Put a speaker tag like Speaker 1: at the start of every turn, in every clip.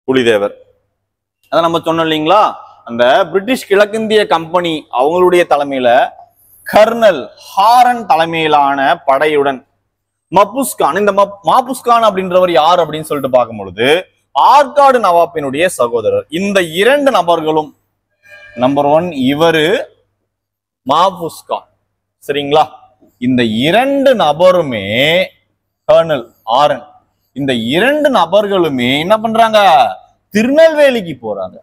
Speaker 1: புலிதேவர். அதான் நம்ம சொன்னோம் இல்லைங்களா, அந்த பிரிட்டிஷ் கிழக்கிந்திய கம்பெனி அவங்களுடைய தலைமையில கர்னல் ஹாரன் தலைமையிலான படையுடன் மப்புஸ்கான், இந்த மாப்புஸ்கான் அப்படின்றவர் யார் அப்படின்னு சொல்லிட்டு பார்க்கும் பொழுது ஆற்காடு நவாப்பினுடைய சகோதரர். இந்த இரண்டு நபர்களும், நம்பர் 1 இவரு மாப்புஸ்கான், சரிங்களா? இந்த இரண்டு நபருமே கர்னல் ஆரன், இந்த இரண்டு நபர்களுமே என்ன பண்றாங்க, திருநெல்வேலிக்கு போறாங்க.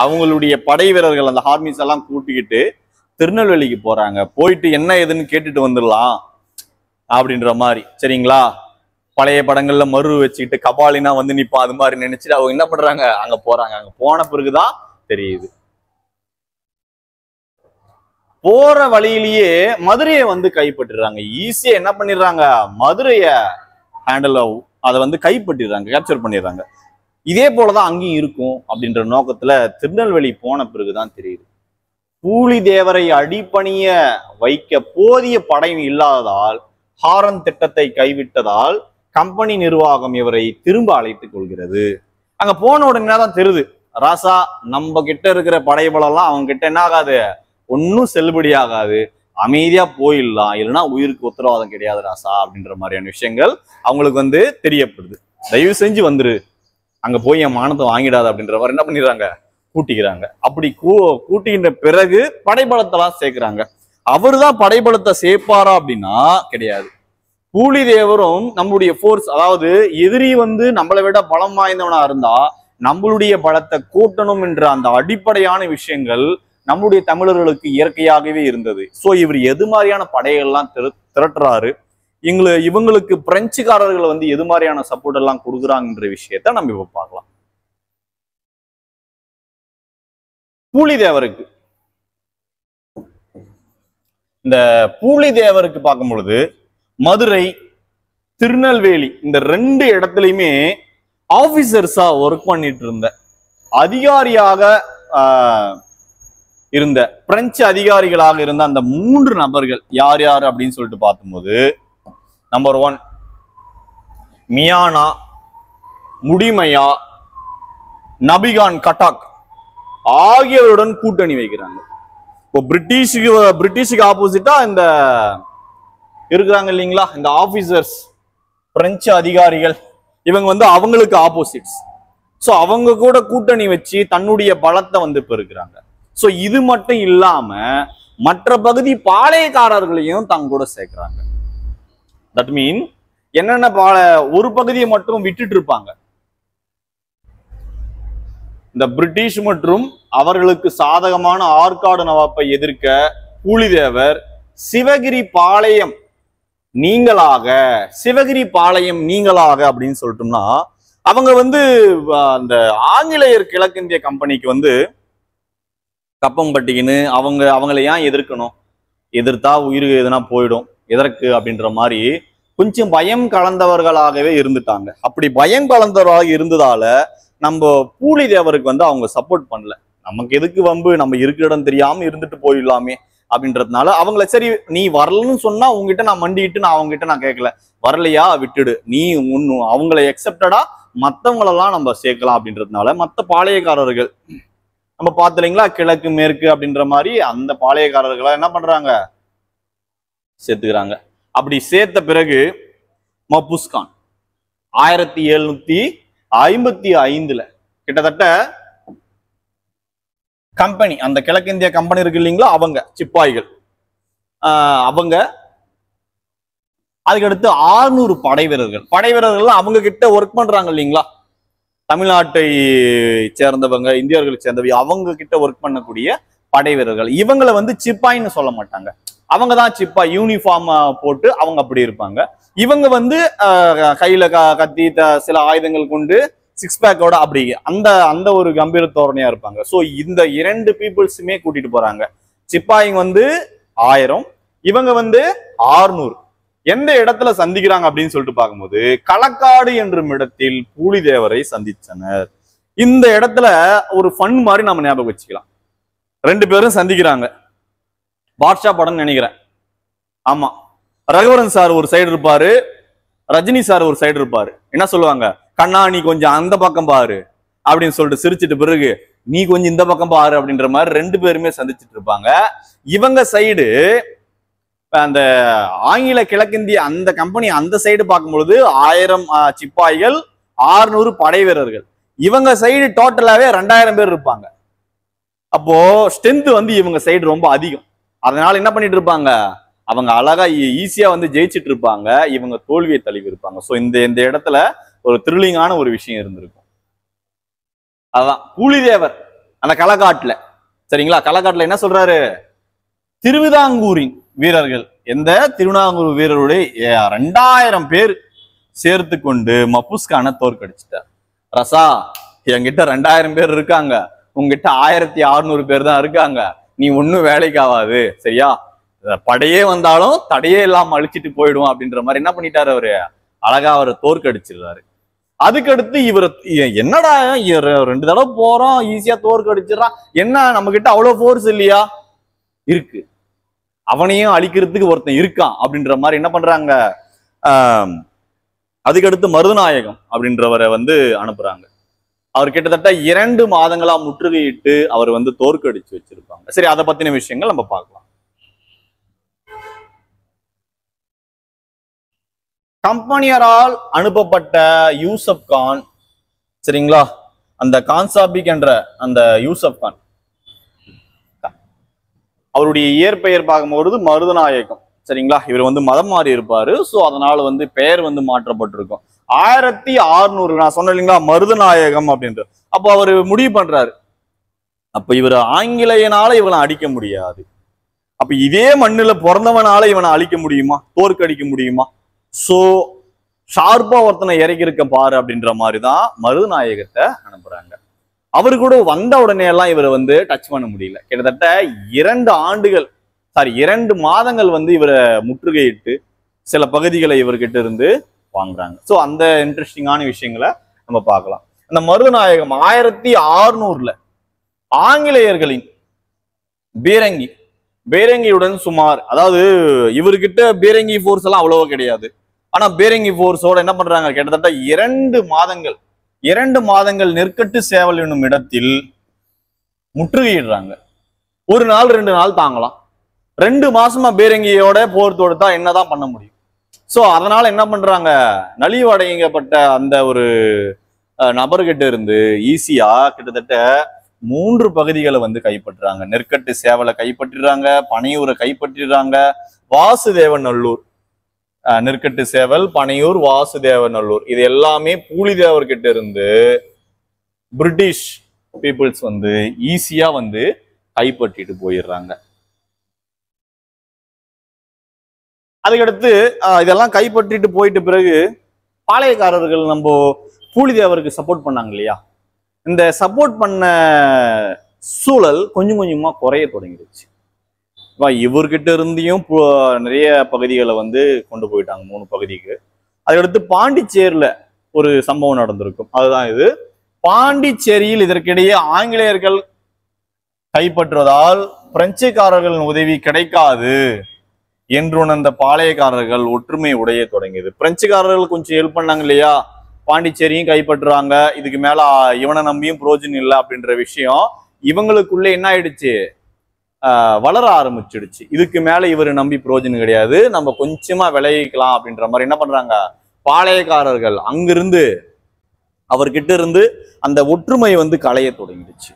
Speaker 1: அவங்களுடைய படை வீரர்கள் அந்த ஆர்மிஸ் எல்லாம் கூட்டிக்கிட்டு திருநெல்வேலிக்கு போறாங்க. போயிட்டு என்ன ஏதுன்னு கேட்டுட்டு வந்துடலாம் அப்படின்ற மாதிரி, சரிங்களா? பழைய படங்கள்ல மறு வச்சுக்கிட்டு கபாலினா வந்து நிப்பா, அது மாதிரி நினைச்சிட்டு அவங்க என்ன பண்றாங்க, அங்க போறாங்க. அங்க போன பிறகுதான் தெரியுது. போற வழியிலேயே மதுரையை வந்து கைப்பற்றிடுறாங்க. ஈஸியா என்ன பண்ணிடுறாங்க, மதுரைய ஹேண்டில் அதை வந்து கைப்பற்றிடுறாங்க, கேப்சர் பண்ணிடுறாங்க. இதே போலதான் அங்கேயும் இருக்கும் அப்படின்ற நோக்கத்துல திருநெல்வேலி போன பிறகுதான் தெரியுது, பூலிதேவரை அடிபணிய வைக்க போதிய படை இல்லாததால், ஹாரன் திட்டத்தை கைவிட்டதால் கம்பெனி நிர்வாகம் இவரை திரும்ப அழைத்துக் கொள்கிறது. அங்க போன உடனே தான் தெரியுது, ராசா நம்ம கிட்ட இருக்கிற படைபலெல்லாம் அவங்க கிட்ட என்ன ஆகாது, ஒன்னும் செல்லுபடி ஆகாது, அமைதியா போயிடலாம், இல்லைன்னா உயிருக்கு உத்தரவாதம் கிடையாது ராசா அப்படின்ற மாதிரியான விஷயங்கள் அவங்களுக்கு வந்து தெரியப்படுது. தயவு செஞ்சு வந்துரு, அங்க போய் என் மானத்தை வாங்கிடாது அப்படின்ற மாதிரி என்ன பண்ணிடுறாங்க, கூட்டிக்கிறாங்க. அப்படி கூட்டிக்கின்ற பிறகு படைபலத்தெல்லாம் சேர்க்கிறாங்க. அவரு தான் படைபலத்தை சேர்ப்பாரா அப்படின்னா கிடையாது. பூலிதேவரும் நம்மளுடைய போர்ஸ், அதாவது எதிரி வந்து நம்மளை விட பலம் வாய்ந்தவனா இருந்தா நம்மளுடைய பலத்தை கூட்டணும் என்ற அந்த அடிப்படையான விஷயங்கள் நம்முடைய தமிழர்களுக்கு இயற்கையாகவே இருந்தது. சோ இவர் எது மாதிரியான படைகள்லாம் திரட்டுறாரு, இவங்களுக்கு பிரெஞ்சுக்காரர்கள் வந்து எது மாதிரியான சப்போர்ட் எல்லாம் கொடுக்குறாங்கன்ற விஷயத்த நம்ம இப்ப பார்க்கலாம். பூலிதேவருக்கு, இந்த பூலிதேவருக்கு பார்க்கும் பொழுது மதுரை, திருநெல்வேலி இந்த ரெண்டு இடத்துலயுமே ஆபீசர்ஸா ஒர்க் பண்ணிட்டு இருந்த, அதிகாரியாக இருந்த, பிரெஞ்சு அதிகாரிகளாக இருந்த அந்த 3 நபர்கள் யார் யார் அப்படின்னு சொல்லிட்டு பார்க்கும்போது, நம்பர் 1 மியானா, முடிமையா, நபிகான் கட்டாக் ஆகியோருடன் கூட்டணி வைக்கிறாங்க. இப்போ பிரிட்டிஷுக்கு ஆப்போசிட்டா இந்த இருக்கிறாங்க இல்லைங்களா, இந்த ஆபீசர்ஸ், பிரெஞ்சு அதிகாரிகள், இவங்க வந்து அவங்களுக்கு ஆப்போசிட்ஸ். சோ அவங்க கூட கூட்டணி வச்சு தன்னுடைய பலத்தை வந்து பெருக்கிறாங்க. சோ இது மட்டும் இல்லாம மற்ற பகுதி பாளையக்காரர்களையும் தங்க கூட சேர்க்கிறாங்க. தட் மீன் என்னென்ன ஒரு பகுதியை மட்டும் விட்டுட்டு இருப்பாங்க. இந்த பிரிட்டிஷ் மற்றும் அவர்களுக்கு சாதகமான ஆற்காடு நவாப்பை எதிர்க்க பூலிதேவர் சிவகிரி பாளையம் நீங்களாக அப்படின்னு சொல்லிட்டோம்னா, அவங்க வந்து அந்த ஆங்கிலேயர் கிழக்கிந்திய கம்பெனிக்கு வந்து கப்பம் பட்டிக்கின்னு அவங்களை ஏன் எதிர்க்கணும், எதிர்த்தா உயிர் எதுனா போயிடும், எதற்கு அப்படின்ற மாதிரி கொஞ்சம் பயம் கலந்தவர்களாகவே இருந்துட்டாங்க. அப்படி பயம் கலந்தவர்களாக இருந்ததால நம்ம பூலிதேவருக்கு வந்து அவங்க சப்போர்ட் பண்ணல. நமக்கு எதுக்கு வம்பு, நம்ம இருக்கிற இடம் தெரியாம இருந்துட்டு போயிடலாமே அப்படின்றதுனால அவங்கள, சரி நீ வரலன்னு சொன்னா உங்ககிட்ட நான் மண்டிட்டு நான் அவங்ககிட்ட நான் கேட்கல, வரலையா விட்டுடு, நீ அவங்கள எக்ஸப்டடா மற்றவங்களெல்லாம் நம்ம சேர்க்கலாம் அப்படின்றதுனால மற்ற பாளையக்காரர்கள் நம்ம பார்த்தீங்களா, கிழக்கு மேற்கு அப்படின்ற மாதிரி அந்த பாளையக்காரர்களை என்ன பண்றாங்க, சேர்த்துக்கிறாங்க. அப்படி சேர்த்த பிறகு மப்புஸ்கான் 1755 கிட்டத்தட்ட கம்பெனி, அந்த கிழக்கிந்திய கம்பெனி இருக்கு இல்லைங்களா, அவங்க சிப்பாய்கள், அவங்க அதுக்கடுத்து 600 படை வீரர்கள் அவங்க கிட்ட ஒர்க் பண்றாங்க இல்லைங்களா, தமிழ்நாட்டை சேர்ந்தவங்க, இந்தியர்களை சேர்ந்தவங்க, அவங்க கிட்ட ஒர்க் பண்ணக்கூடிய படை வீரர்கள். இவங்களை வந்து சிப்பாயின்னு சொல்ல மாட்டாங்க, அவங்க தான் சிப்பாய், யூனிஃபார்ம் போட்டு அவங்க அப்படி இருப்பாங்க. இவங்க வந்து கையில கத்தி சில ஆயுதங்கள் கொண்டு 6 பேக்கோட அப்படி அந்த ஒரு கம்பீர தோரணையா இருப்பாங்க. சோ இந்த 2 பீப்புள்ஸுமே கூட்டிட்டு போறாங்க. சிப்பாயிங்க வந்து 1000, இவங்க வந்து 600. எந்த இடத்துல சந்திக்கிறாங்க அப்படின்னு சொல்லிட்டு பார்க்கும்போது களக்காடு என்றும் இடத்தில் பூலிதேவரை சந்திச்சனர். இந்த இடத்துல ஒரு ஃபன் மாதிரி நம்ம ஞாபகம் வச்சுக்கலாம். 2 பேரும் சந்திக்கிறாங்க. பாட்ஷா படம் நினைக்கிறேன், ஆமா, ரகுவரன் சார் ஒரு சைடு இருப்பாரு, ரஜினி சார் ஒரு சைடு இருப்பாரு. என்ன சொல்லுவாங்க, கண்ணா நீ கொஞ்சம் அந்த பக்கம் பாரு, அப்படின்னு சொல்லிட்டு சிரிச்சிட்டு பிறகு நீ கொஞ்சம் இந்த பக்கம் பாரு அப்படின்ற மாதிரி ரெண்டு பேருமே சந்திச்சுட்டு இருப்பாங்க. இவங்க சைடு அந்த ஆங்கில கிழக்கிந்திய அந்த கம்பெனி அந்த சைடு பார்க்கும்பொழுது 1000 சிப்பாய்கள் 600 படை வீரர்கள். இவங்க சைடு டோட்டலாவே 2000 பேர் இருப்பாங்க. அப்போ ஸ்ட்ரென்த் வந்து இவங்க சைடு ரொம்ப அதிகம். அதனால என்ன பண்ணிட்டு இருப்பாங்க, அவங்க அழகா ஈஸியா வந்து ஜெயிச்சிட்டு இருப்பாங்க, இவங்க தோல்வியை தழுவி இருப்பாங்க. ஸோ இந்த இடத்துல ஒரு த்ரில்லிங்கான ஒரு விஷயம் இருந்திருக்கும். அதான் பூலிதேவர் அந்த களக்காட்டுல, சரிங்களா, களக்காட்டுல என்ன சொல்றாரு, திருவிதாங்கூரின் வீரர்கள், எந்த திருவிதாங்கூர் வீரருடைய 2000 பேர் சேர்த்து கொண்டு மப்புஸ்கானை தோற்கடிச்சிட்டார். ரசா, என்கிட்ட 2000 பேர் இருக்காங்க, உங்ககிட்ட 1600 பேர் தான் இருக்காங்க, நீ ஒன்னும் வேலைக்கு ஆகாது, சரியா, படையே வந்தாலும் தடையே இல்லாம அழிச்சிட்டு போயிடும் அப்படின்ற மாதிரி என்ன பண்ணிட்டாரு அவரு, அழகா அவரை தோற்கடிச்சிடுறாரு. அதுக்கடுத்து இவர் என்னடா 2 தடவை போறோம் ஈஸியா தோற்கடிச்சிடறான், என்ன நம்ம கிட்ட அவ்வளவு ஃபோர்ஸ் இல்லையா, இருக்கு, அவனையும் அழிக்கிறதுக்கு ஒருத்தன் இருக்கான் அப்படின்ற மாதிரி என்ன பண்றாங்க. அதுக்கடுத்து மருதநாயகம் அப்படின்றவரை வந்து அனுப்புறாங்க. அவர் கிட்டத்தட்ட 2 மாதங்களா முற்றுகையிட்டு அவர் வந்து தோற்கடிச்சு வச்சிருப்பாங்க. சரி, அதை பத்தின விஷயங்கள் நம்ம பார்க்கலாம். கம்பெனியரால் அனுப்பப்பட்ட யூசப் கான், சரிங்களா, அந்த கான்சாபிக் என்ற அந்த யூசப் கான், அவருடைய இயற்பெயர் பார்க்கும்போது மருதநாயகம், சரிங்களா, இவர் வந்து மதம் மாறி இருப்பாரு. ஸோ அதனால வந்து பெயர் வந்து மாற்றப்பட்டிருக்கும். 1600 நான் சொன்னேன் இல்லைங்களா மருதநாயகம் அப்படின்ட்டு. அப்போ அவர் முடிவு பண்றாரு, அப்ப இவர் ஆங்கிலேயனால இவனை அடிக்க முடியாது, அப்ப இதே மண்ணுல பிறந்தவனால இவனை அழிக்க முடியுமா, தோற்கடிக்க முடியுமா, சோ ஷார்ப்பா ஒருத்தனை இறக்கி இருக்க பாரு அப்படின்ற மாதிரிதான் மருதநாயகத்தை அனுப்புறாங்க. அவரு கூட வந்த உடனே எல்லாம் இவரை வந்து டச் பண்ண முடியல. கிட்டத்தட்ட 2 மாதங்கள் வந்து இவரை முற்றுகையிட்டு சில பகுதிகளை இவர்கிட்ட இருந்து வாங்குறாங்க. ஸோ அந்த இன்ட்ரெஸ்டிங்கான விஷயங்களை நம்ம பார்க்கலாம். அந்த மருதநாயகம் 1600 ஆங்கிலேயர்களின் பீரங்கியுடன் சுமார், அதாவது இவர்கிட்ட பீரங்கி போர்ஸ் எல்லாம் அவ்வளவா கிடையாது, ஆனா பீரங்கி போர்ஸோட என்ன பண்றாங்க, கிட்டத்தட்ட 2 மாதங்கள் நெற்கட்டு சேவல் என்னும் இடத்தில் முற்றுகையிடுறாங்க. 1 நாள் 2 நாள் தாங்கலாம், 2 மாசமா பீரங்கியோட போர் தொடுத்தா என்னதான் பண்ண முடியும். சோ அதனால என்ன பண்றாங்க, நலிவடையப்பட்ட அந்த ஒரு நபர்கிட்ட இருந்து ஈஸியா கிட்டத்தட்ட 3 பகுதிகளை வந்து கைப்பற்றுறாங்க. நெற்கட்டு சேவலை கைப்பற்றிடுறாங்க, பனையூரை கைப்பற்றிடுறாங்க, வாசுதேவநல்லூர், நெற்கட்டு சேவல், பனையூர், வாசுதேவநல்லூர், இது எல்லாமே பூலிதேவர்கிட்ட இருந்து பிரிட்டிஷ் பீப்புள்ஸ் வந்து ஈஸியா வந்து கைப்பற்றிட்டு போயிடுறாங்க. அதுக்கடுத்து இதெல்லாம் கைப்பற்றிட்டு போயிட்டு பிறகு பாளையக்காரர்கள் நம்ம பூலிதேவருக்கு சப்போர்ட் பண்ணாங்க இல்லையா, இந்த சப்போர்ட் பண்ண சூழல் கொஞ்சம் கொஞ்சமா குறைய தொடங்கிடுச்சு. இவர்கிட்ட இருந்தையும் நிறைய பகுதிகளை வந்து கொண்டு போயிட்டாங்க, 3 பகுதிக்கு. அதுக்கடுத்து பாண்டிச்சேரியில ஒரு சம்பவம் நடந்திருக்கும், அதுதான் இது. பாண்டிச்சேரியில் இதற்கிடையே ஆங்கிலேயர்கள் கைப்பற்றுவதால் பிரெஞ்சுக்காரர்களின் உதவி கிடைக்காது என்று உணர்ந்த பாளையக்காரர்கள் ஒற்றுமை உடைய தொடங்கியது. பிரெஞ்சுக்காரர்கள் கொஞ்சம் ஹெல்ப் பண்ணாங்க இல்லையா, பாண்டிச்சேரியும் கைப்பற்றுறாங்க, இதுக்கு மேல இவனை நம்பியும் புரோஜனம் இல்லை அப்படின்ற விஷயம் இவங்களுக்குள்ள என்ன ஆயிடுச்சு, வளர ஆரம்பிச்சிடுச்சு. இதுக்கு மேல இவரை நம்பி புரோஜனம் கிடையாது, நம்ம கொஞ்சமா விளைவிக்கலாம் அப்படின்ற மாதிரி என்ன பண்றாங்க பாளையக்காரர்கள், அங்கிருந்து அவர்கிட்ட இருந்து அந்த ஒற்றுமை வந்து களைய தொடங்கிடுச்சு.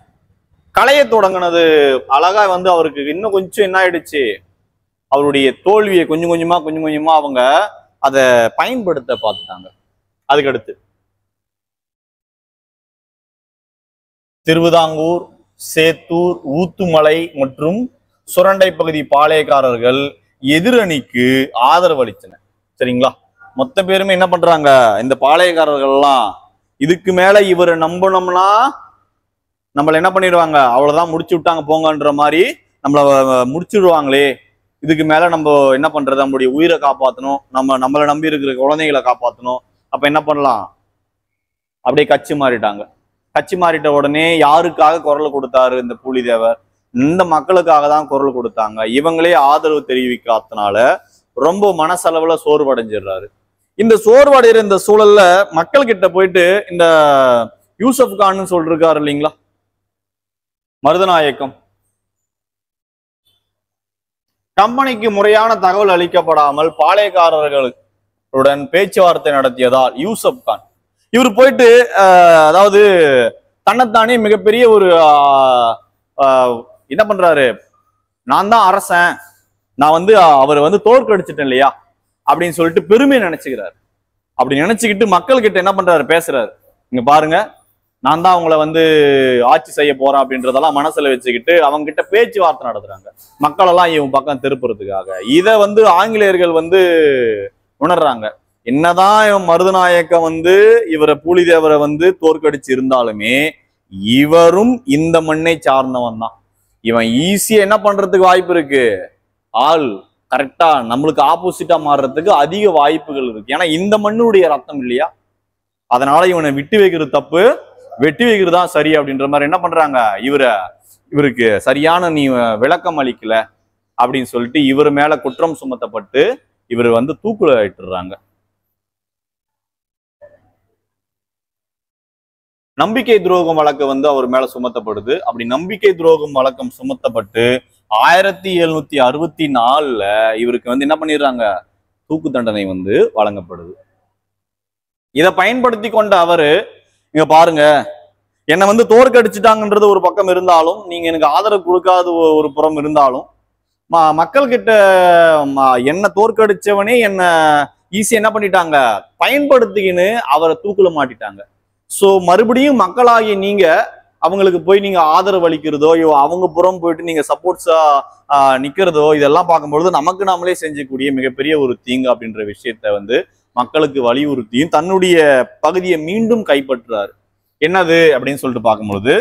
Speaker 1: களைய தொடங்கினது அழகா வந்து அவருக்கு இன்னும் கொஞ்சம் என்ன ஆயிடுச்சு, அவருடைய தோல்வியை கொஞ்சம் கொஞ்சமா அவங்க அதை பயன்படுத்த பார்த்துட்டாங்க. அதுக்கடுத்து திருவிதாங்கூர், சேத்தூர், ஊத்துமலை மற்றும் சுரண்டை பகுதி பாளையக்காரர்கள் எதிரணிக்கு ஆதரவு அளித்தனர், சரிங்களா. மொத்த பேருமே என்ன பண்றாங்க, இந்த பாளையக்காரர்கள் எல்லாம் இதுக்கு மேல இவரை நம்பணும்னா நம்மள என்ன பண்ணிடுவாங்க, அவ்வளவுதான் முடிச்சு விட்டாங்க போங்கன்ற மாதிரி நம்மள முடிச்சுடுவாங்களே, இதுக்கு மேல நம்ம என்ன பண்றது, நம்மளுடைய உயிரை காப்பாற்றணும், நம்மளை நம்பி இருக்கிற குழந்தைகளை காப்பாற்றணும், அப்ப என்ன பண்ணலாம், அப்படியே கட்சி மாறிட்டாங்க. கட்சி மாறிட்ட உடனே யாருக்காக குரல் கொடுத்தாரு இந்த பூலிதேவர், இந்த மக்களுக்காக தான் குரல் கொடுத்தாங்க. இவங்களே ஆதரவு தெரிவிக்காதனால ரொம்ப மனசளவுல சோர்வடைஞ்சிடுறாரு. இந்த சோர்வடைகிற இந்த சூழல்ல மக்கள் கிட்ட போயிட்டு இந்த யூசப் கான் சொல்லிருக்காரு இல்லைங்களா, மருதநாயக்கம். கம்பெனிக்கு முறையான தகவல் அளிக்கப்படாமல் பாளையக்காரர்களுடன் பேச்சுவார்த்தை நடத்தியதால் யூசப் கான் இவர் போயிட்டு அதாவது தன்னைத்தானே மிகப்பெரிய ஒரு என்ன பண்றாரு, நான் தான் அரசன், நான் வந்து அவர் வந்து தோற்கடிச்சிட்டேன் இல்லையா அப்படின்னு சொல்லிட்டு பெருமையை நினைச்சுக்கிறாரு. அப்படி நினைச்சுக்கிட்டு மக்கள் கிட்ட என்ன பண்றாரு, பேசுறாரு. இங்க பாருங்க, நான் தான் அவங்கள வந்து ஆட்சி செய்ய போறேன் அப்படின்றதெல்லாம் மனசுல வச்சுக்கிட்டு அவங்க கிட்ட பேச்சுவார்த்தை நடத்துறாங்க, மக்கள் எல்லாம் இவன் பக்கம் திருப்புறதுக்காக. இதை வந்து ஆங்கிலேயர்கள் வந்து உணர்றாங்க. என்னதான் இவன் மருதநாயக்கம் வந்து இவரை பூலிதேவரை வந்து தோற்கடிச்சு இருந்தாலுமே இவரும் இந்த மண்ணை சார்ந்தவன் தான். இவன் ஈஸியா என்ன பண்றதுக்கு வாய்ப்பு இருக்கு, ஆள் கரெக்டா நம்மளுக்கு ஆப்போசிட்டா மாறுறதுக்கு அதிக வாய்ப்புகள் இருக்கு. ஏன்னா இந்த மண்ணுடைய ரத்தம் இல்லையா, அதனால இவனை விட்டு வைக்கிறது தப்பு, வெட்டி வைக்கிறது தான் சரி அப்படின்ற மாதிரி என்ன பண்றாங்க, இவருக்கு சரியான நீ விளக்கம் அளிக்கல அப்படின்னு சொல்லிட்டு இவர் மேல குற்றம் சுமத்தப்பட்டு இவர் வந்து தூக்குல இட்டுறாங்க. நம்பிக்கை துரோகம் வழக்கு வந்து அவர் மேல சுமத்தப்படுது. அப்படி நம்பிக்கை துரோகம் வழக்கம் சுமத்தப்பட்டு 1764 இவருக்கு வந்து என்ன பண்ணிடுறாங்க, தூக்கு தண்டனை வந்து வழங்கப்படுது. இதை பயன்படுத்தி கொண்ட அவரு, இங்க பாருங்க, என்னை வந்து தோற்கடிச்சுட்டாங்கன்றது ஒரு பக்கம் இருந்தாலும், நீங்க எனக்கு ஆதரவு கொடுக்காத ஒரு புறம் இருந்தாலும், மக்கள் கிட்ட என்ன தோற்கடிச்சவனே என்ன ஈஸியா என்ன பண்ணிட்டாங்க, பயன்படுத்திக்கின்னு அவரை தூக்குல மாட்டிட்டாங்க. சோ மறுபடியும் மக்களாகிய நீங்க அவங்களுக்கு போய் நீங்க ஆதரவு அளிக்கிறதோ, அவங்க புறம் போயிட்டு நீங்க சப்போர்ட்ஸா நிக்கிறதோ, இதெல்லாம் பார்க்கும்பொழுது நமக்கு நாமளே செஞ்சக்கூடிய மிகப்பெரிய ஒரு தீங்கு அப்படின்ற விஷயத்த வந்து மக்களுக்கு வலியுறுத்தியும் தன்னுடைய பகுதியை மீண்டும் கைப்பற்றுறாரு. என்னது அப்படின்னு சொல்லிட்டு பார்க்கும்பொழுது,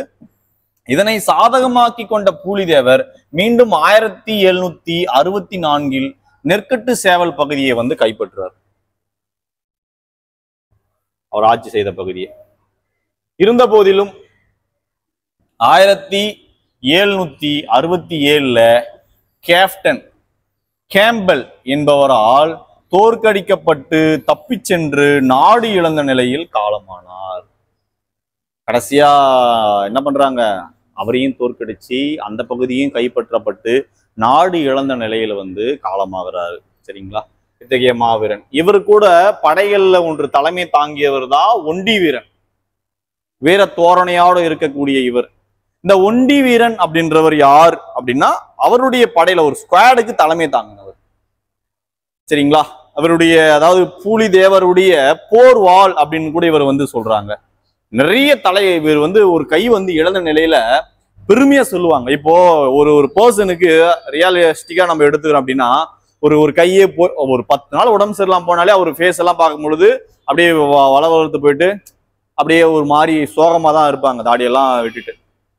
Speaker 1: இதனை சாதகமாக்கி கொண்ட பூலிதேவர் மீண்டும் 1764 நெற்கட்டு சேவல் பகுதியை வந்து கைப்பற்றுறார், அவர் ஆட்சி செய்த பகுதியை. இருந்த போதிலும் 1767 கேப்டன் கேம்பல் என்பவரால் தோற்கடிக்கப்பட்டு தப்பிச் சென்று நாடு இழந்த நிலையில் காலமானார். கடைசியா என்ன பண்றாங்க, அவரையும் தோற்கடிச்சு அந்த பகுதியும் கைப்பற்றப்பட்டு நாடு இழந்த நிலையில வந்து காலமாகிறாரு. சரிங்களா, இத்தகைய மாவீரன். இவர் கூட படைகள்ல ஒன்று தலைமை தாங்கியவர் தான் ஒண்டி வீரன், வீர தோரணையோடு இருக்கக்கூடிய இவர். இந்த ஒண்டி வீரன் அப்படின்றவர் யார் அப்படின்னா, அவருடைய படையில ஒரு ஸ்குவாடுக்கு தலைமை தாங்கினவர். சரிங்களா, அவருடைய அதாவது பூலிதேவருடைய போர் வாள் அப்படின்னு கூட இவர் வந்து சொல்றாங்க. நிறைய இவர் வந்து ஒரு கை வந்து இழந்த நிலையில பெருமையா சொல்லுவாங்க. இப்போ ஒரு பர்சனுக்கு ரியலிஸ்டிக்கா நம்ம எடுத்துக்கிறோம் அப்படின்னா, ஒரு கையே ஒரு 10 நாள் உடம்பு சரியில்லாம போனாலே அவர் ஃபேஸ் எல்லாம் பார்க்கும் பொழுது அப்படியே வளவளத்து போயிட்டு அப்படியே ஒரு மாதிரி சோகமா தான் இருப்பாங்க, தாடியெல்லாம் விட்டுட்டு.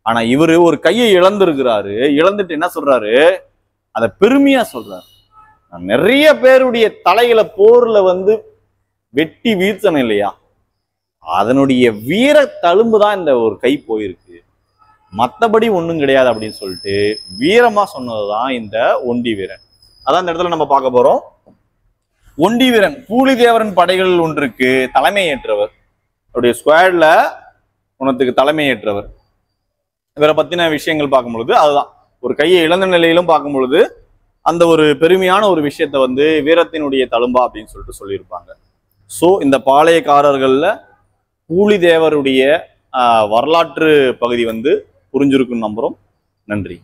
Speaker 1: ஆனா இவரு ஒரு கையை இழந்திருக்கிறாரு. இழந்துட்டு என்ன சொல்றாரு, அதை பெருமையா சொல்றாரு. நிறைய பேருடைய தலைகளை போர்ல வந்து வெட்டி வீழ்த்தணும் இல்லையா, அதனுடைய வீர தழும்பு தான் இந்த ஒரு கை போயிருக்கு, மற்றபடி ஒண்ணும் கிடையாது அப்படின்னு சொல்லிட்டு வீரமா சொன்னதுதான் இந்த ஒண்டி வீரன். அதான் இந்த இடத்துல நம்ம பார்க்க போறோம். ஒண்டி வீரன் பூலிதேவரன் படைகள் ஒன்றுக்கு தலைமை ஏற்றவர், அவருடைய ஸ்குவாட்ல உனத்துக்கு தலைமை ஏற்றவர். இவரை பத்தின விஷயங்கள் பார்க்கும் பொழுது அதுதான், ஒரு கையை இழந்த நிலையிலும் பார்க்கும் பொழுது அந்த ஒரு பெருமையான ஒரு விஷயத்த வந்து வீரத்தினுடைய தழும்பா அப்படின்னு சொல்லிட்டு சொல்லியிருப்பாங்க. ஸோ இந்த பாளையக்காரர்கள்ல பூலிதேவருடைய வரலாற்று பகுதி வந்து புரிஞ்சிருக்குன்னு நம்புறோம். நன்றி.